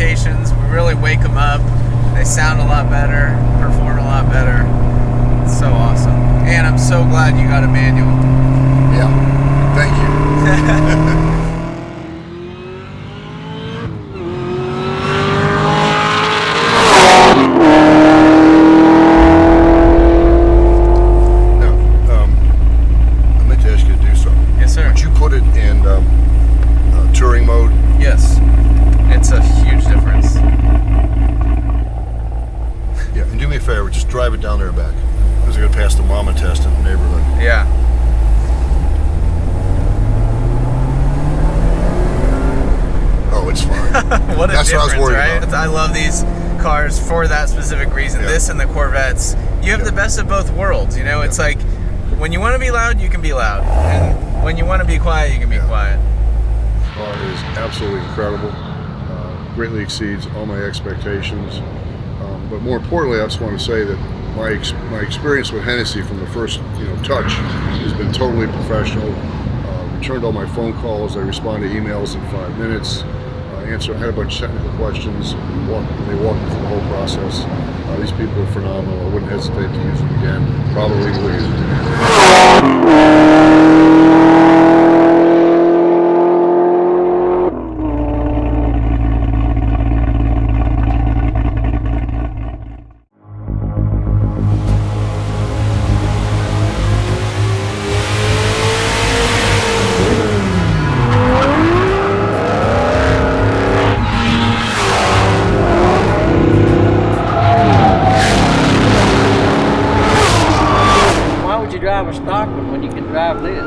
applications. We really wake them up. They sound a lot better, perform a lot better. It's so awesome. And I'm so glad you got a manual. Yeah, thank you. Touring mode? Yes. It's a huge difference. Yeah, and do me a favor, just drive it down there and back. Because they're going to pass the mama test in the neighborhood. Yeah. Oh, it's fine. What a That's difference, what I was worried right? about. I love these cars for that specific reason. Yeah. This and the Corvettes. You have the best of both worlds, you know? It's like, when you want to be loud, you can be loud. And when you want to be quiet, you can be quiet. Car is absolutely incredible. Greatly exceeds all my expectations. But more importantly, I just want to say that my experience with Hennessey from the first touch has been totally professional. Returned all my phone calls. I respond to emails in 5 minutes. I had a bunch of technical questions. They walked me through the whole process. These people are phenomenal. I wouldn't hesitate to use them again. Probably will use it again. Drive a stock one when you can drive this.